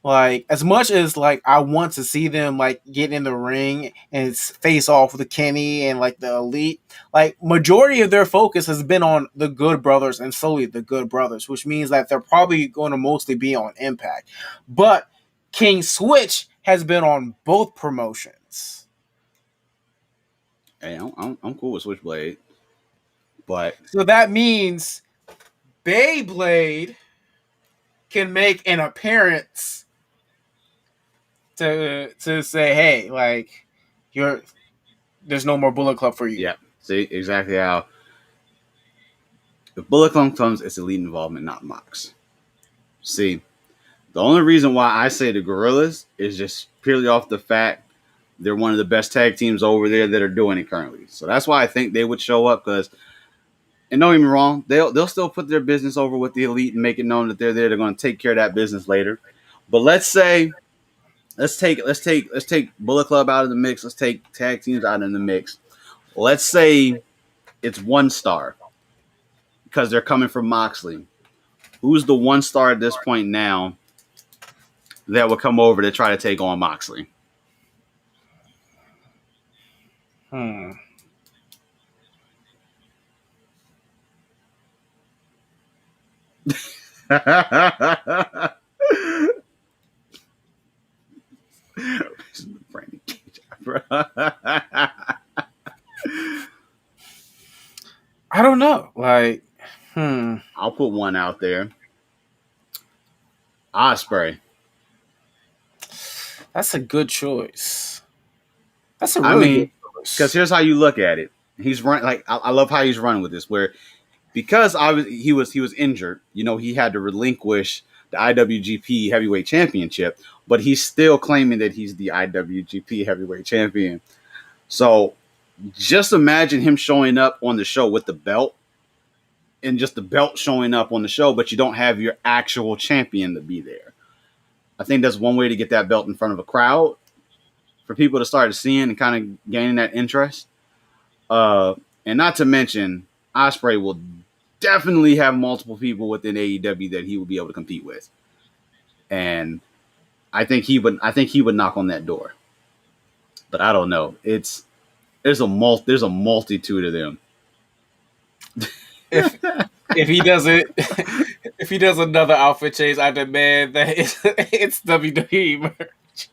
Like as much as like I want to see them like get in the ring and face off with Kenny and like the Elite, like majority of their focus has been on the Good Brothers and solely the Good Brothers, which means that they're probably going to mostly be on Impact. But King Switch has been on both promotions. Hey, I'm cool with Switchblade, but So that means Beyblade can make an appearance to say, hey, like you're there's no more Bullet Club for you. yeah, see exactly how if Bullet Club comes, it's elite involvement, not Mox. See, the only reason why I say the Gorillas is just purely off the fact they're one of the best tag teams over there that are doing it currently. So that's why I think they would show up because, and don't get me wrong, they'll still put their business over with the Elite and make it known that they're there. They're going to take care of that business later. But let's take Bullet Club out of the mix. Let's take tag teams out of the mix. Let's say it's one star because they're coming from Moxley. Who's the one star at this point now that would come over to try to take on Moxley? Hmm. I don't know. Like, I'll put one out there. Osprey. that's a good choice. That's a I really good mean, because choice. here's how you look at it. He's running like I love how he's running with this. Where because he was injured, he had to relinquish the IWGP Heavyweight Championship, but he's still claiming that he's the IWGP Heavyweight Champion. So just imagine him showing up on the show with the belt and just the belt showing up on the show, but you don't have your actual champion to be there. I think that's one way to get that belt in front of a crowd for people to start seeing and kind of gaining that interest. And not to mention, Osprey will definitely have multiple people within AEW that he will be able to compete with, and I think he would. I think he would knock on that door, but I don't know. There's a multitude of them. If if he does it, if he does another outfit change, I demand that it's WWE merch.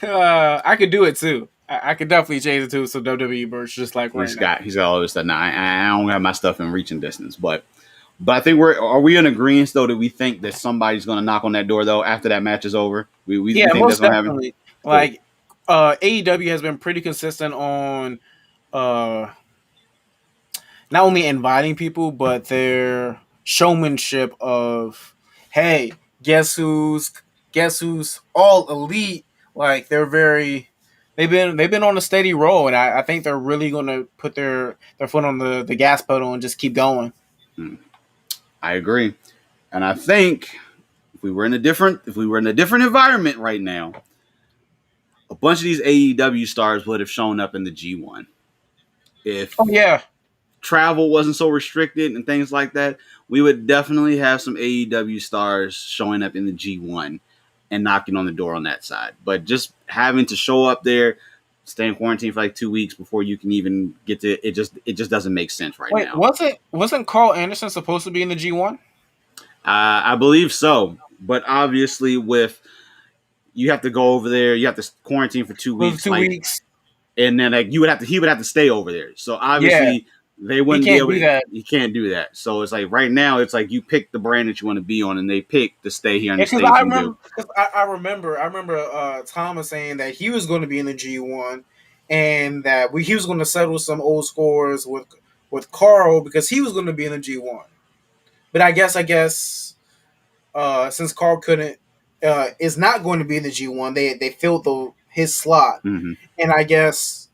I could do it too. I could definitely change it to some WWE merch, just like right now. He's got all this stuff. Now I don't have my stuff in reaching distance, but I think are we in agreement though that we think that somebody's going to knock on that door though after that match is over? We Yeah, think that's most going to happen. definitely. Cool. Like AEW has been pretty consistent on uh not only inviting people, but their showmanship of, hey, guess who's all elite. Like they've been on a steady roll, and I think they're really gonna put their foot on the gas pedal and just keep going. I agree, and I think if we were in a different environment right now, a bunch of these AEW stars would have shown up in the G1 if Oh yeah. travel wasn't so restricted and things like that. We would definitely have some AEW stars showing up in the G1 and knocking on the door on that side. But just having to show up there, stay in quarantine for like 2 weeks before you can even get to it, just doesn't make sense right Wait, now. wasn't Carl Anderson supposed to be in the G1? I believe so, but obviously with you have to go over there, you have to quarantine for 2 weeks, 2 weeks. and then like he would have to stay over there. So Yeah, obviously they he wouldn't be can't able do to. that. You can't do that. So it's like right now, it's like you pick the brand that you want to be on, and they pick to stay here in the Because states and do. I remember Thomas saying that he was going to be in the G1, and that he was going to settle some old scores with Carl because he was going to be in the G1. But I guess since Carl couldn't is not going to be in the G1, they filled his slot, Mm-hmm. and I guess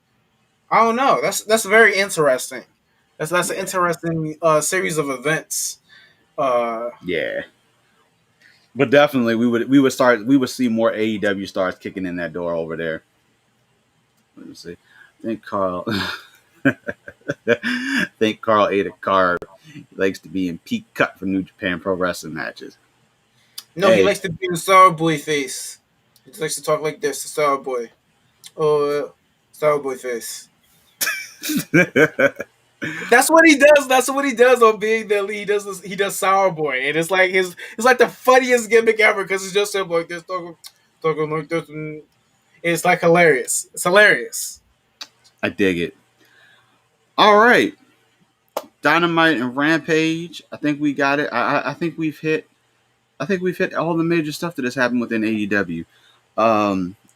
I don't know. That's very interesting. That's an Yeah, interesting series of events. yeah. But definitely, we would see more AEW stars kicking in that door over there. Let me see. I think Carl. I think Carl ate a carb. He likes to be in peak cut for New Japan Pro Wrestling matches. No, he Hey, likes to be in Sour Boy face. He likes to talk like this, Sour Boy. Oh, Sour Boy face. That's what he does. That's what he does on being the lead. He does this, he does Sour Boy, and it's like it's like the funniest gimmick ever because it's just him like this talking like this. And it's like hilarious. It's hilarious. I dig it. All right, Dynamite and Rampage. I think we got it. I think we've hit. I think we've hit all the major stuff that has happened within AEW.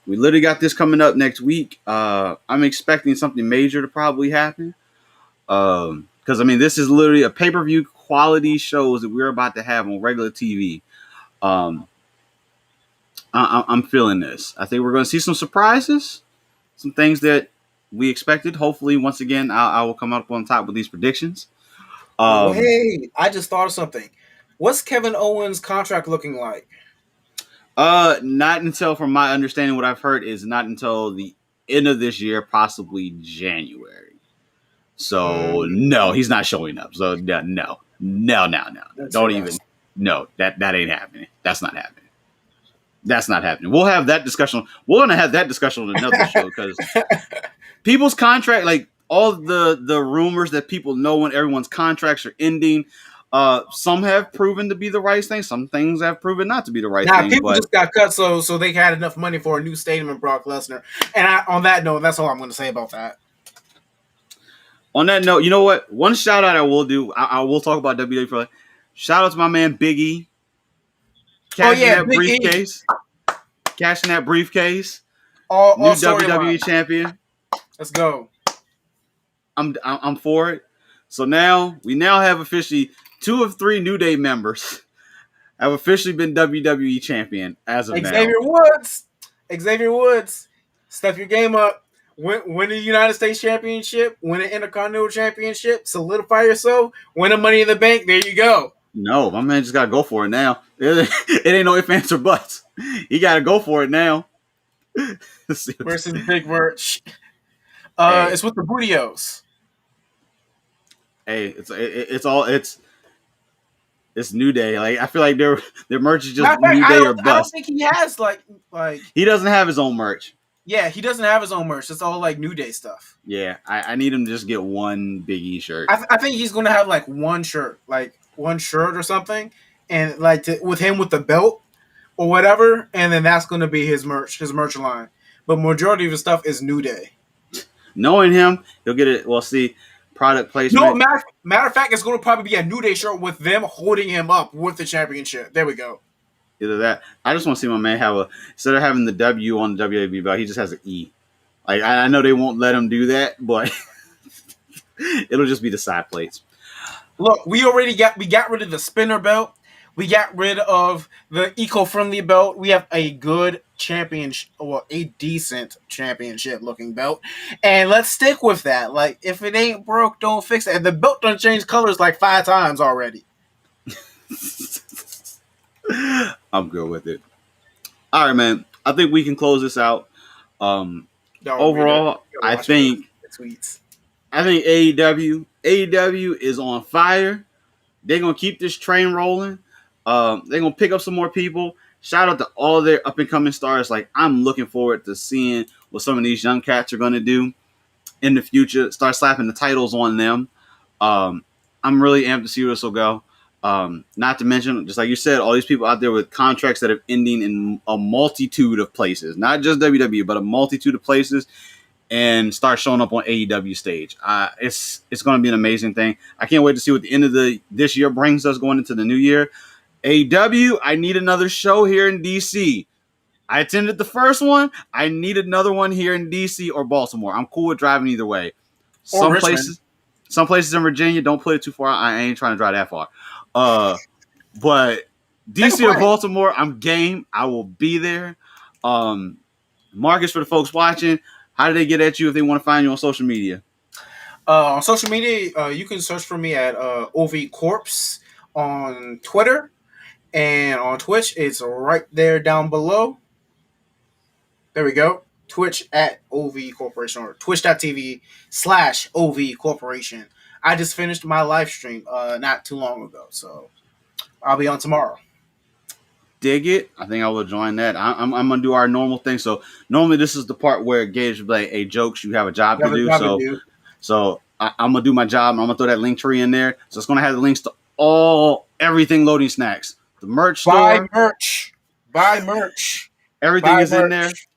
We literally got this coming up next week. I'm expecting something major to probably happen. Because I mean, this is literally a pay-per-view quality shows that we're about to have on regular TV. Um, I'm feeling this. I think we're going to see some surprises, some things that we expected. Hopefully, once again, I will come up on top with these predictions. Well, Um, hey, I just thought of something. What's Kevin Owens' contract looking like? not until, from my understanding, what I've heard is not until the end of this year, possibly January. So no, he's not showing up. So no. Don't even. Interesting. No, that ain't happening. That's not happening. That's not happening. We'll have that discussion. We're gonna have that discussion on another show because people's contract, like all the rumors that people know when everyone's contracts are ending. Some have proven to be the right thing. Some things have proven not to be the right Now, thing. people But just got cut, so they had enough money for a new stadium in Brock Lesnar. And on that note, that's all I'm going to say about that. on that note, you know what? One shout out I will do. I will talk about WWE for like. Shout out to my man Big E. Oh Cashing yeah, that Big E. briefcase. Cashing that briefcase. All New storyline. WWE champion. Let's go. I'm for it. So now we have officially 2 of 3 New Day members have officially been WWE champion as of now. Xavier Woods. Xavier Woods. Step your game up. Win the United States Championship. Win an Intercontinental Championship. Solidify yourself. Win a Money in the Bank. There you go. No, my man just gotta go for it now. It ain't no ifs, ands, or buts. He gotta go for it now. Versus Big Birch. Hey, It's with the Bootios. hey, it's New Day. Like I feel like their merch is just Matter of fact, New Day or I don't bust. think he has like He doesn't have his own merch. yeah, he doesn't have his own merch. It's all like New Day stuff. Yeah, I need him to just get one Big E shirt. I think he's gonna have like one shirt or something, and like with him with the belt or whatever, and then that's gonna be his merch line. But majority of his stuff is New Day. Knowing him, he'll get it. Well, see, product No, placement. matter of fact, it's gonna probably be a New Day shirt with them holding him up with the championship. There we go. Either that. I just want to see my man have instead of having the W on the WWE belt, he just has an E. Like I know they won't let him do that, but it'll just be the side plates. Look, we got rid of the spinner belt. We got rid of the eco-friendly belt. We have a good championship, well, a decent championship-looking belt, and let's stick with that. Like, if it ain't broke, don't fix it. And the belt done changed colors like 5 times already. I'm good with it. All right, man. I think we can close this out. Overall, I think tweets. AEW is on fire. They're gonna keep this train rolling. They're gonna pick up some more people. Shout out to all their up and coming stars. Like I'm looking forward to seeing what some of these young cats are gonna do in the future. Start slapping the titles on them. I'm really amped to see where this will go. Not to mention, just like you said, all these people out there with contracts that are ending in a multitude of places, not just WWE, but a multitude of places, and start showing up on AEW stage. It's going to be an amazing thing. I can't wait to see what the end of this year brings us going into the new year. AEW, I need another show here in DC. I attended the first one. I need another one here in DC or Baltimore. I'm cool with driving either way. Or Richmond. Some places in Virginia, don't put it too far. I ain't trying to drive that far. But DC or Baltimore, I'm game. I will be there. Marcus, for the folks watching, how do they get at you if they want to find you on social media? On social media, you can search for me at OV Corpse on Twitter, and on Twitch, it's right there down below. There we go. Twitch at OV Corporation or twitch.tv/OV Corporation. I just finished my live stream not too long ago, so I'll be on tomorrow. dig it, I think I will join that. I'm gonna do our normal thing. So normally this is the part where Gage would be like, "Hey, jokes, you have a job You to have a do." job to So do. I'm gonna do my job. And I'm gonna throw that link tree in there. So it's gonna have the links to everything loading snacks, the merch Buy store, merch. Buy merch. everything Buy is in there. merch.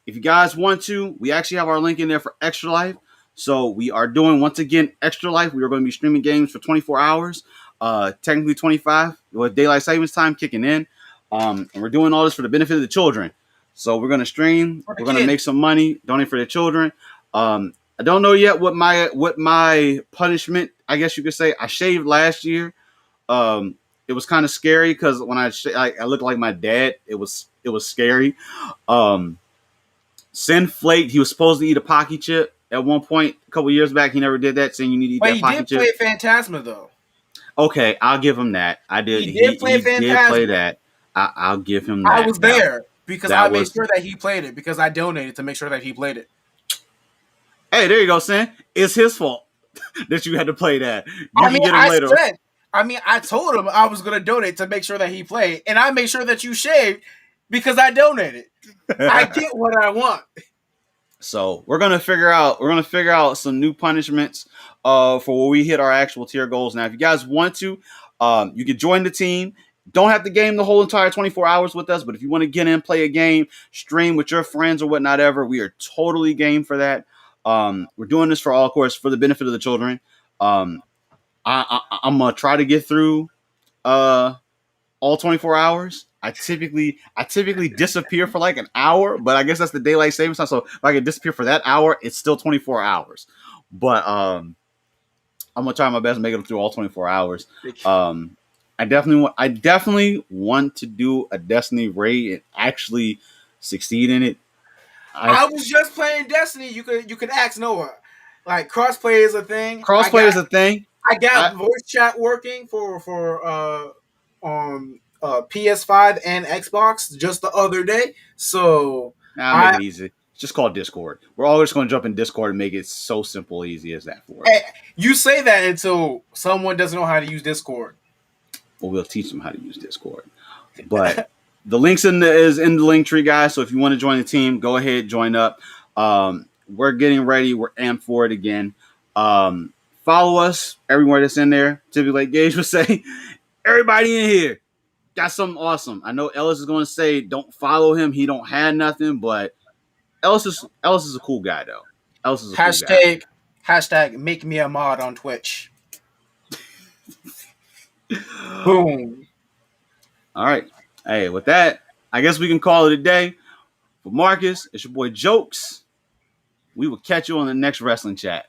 If you guys want to, we actually have our link in there for Extra Life. So we are doing, once again, Extra Life. We are going to be streaming games for 24 hours, technically 25 with daylight savings time kicking in. And we're doing all this for the benefit of the children. So we're going to stream. For the We're going to make kids. some money, donate for the children. I don't know yet what my punishment, I guess you could say. I shaved last year. Um, it was kind of scary because when I looked like my dad. It was scary. Um, Sin flaked. He was supposed to eat a Pocky chip at one point a couple years back. He never did that, saying you need to eat But that he Pocky did play chip. Phantasma though. Okay, I'll give him that. I did. He did play He did play Phantasma. that. I'll give him I that. was there because I That made was. sure that he played it because I donated to make sure that he played it. Hey, there you go, Sin. It's his fault that you had to play that. You I can mean, get him I later. said, I told him I was going to donate to make sure that he played, and I made sure that you shaved because I donated. I get what I want. So we're gonna figure out some new punishments for when we hit our actual tier goals. Now, if you guys want to, you can join the team. Don't have to game the whole entire 24 hours with us, but if you want to get in, play a game, stream with your friends or whatnot ever, we are totally game for that. We're doing this for all, of course, for the benefit of the children. Um, I'm gonna try to get through all 24 hours. I typically disappear for like an hour, but I guess that's the daylight savings time. So if I can disappear for that hour, it's still 24 hours. But I'm gonna try my best to make it through all 24 hours. I definitely want to do a Destiny raid and actually succeed in it. I I was just playing Destiny. You could ask Noah. Like crossplay is a thing. Crossplay is a thing. I got I voice chat working for on PS5 and Xbox just the other day. So I'll make I it easy. It's just called Discord. We're always going to jump in Discord and make it so simple, easy as that for eh, us. you say that until someone doesn't know how to use Discord. But we'll teach them how to use Discord. But the links is in the link tree, guys. So if you want to join the team, go ahead, join up. We're getting ready. We're amped for it again. Follow us everywhere that's in there. Typically, like Gage would say, everybody in here got something awesome. I know Ellis is going to say, don't follow him. He don't have nothing, but Ellis is a cool guy though. Ellis is a cool guy. Hashtag make me a mod on Twitch. Boom. All right. Hey, with that, I guess we can call it a day. For Marcus, it's your boy Jokes. We will catch you on the next wrestling chat.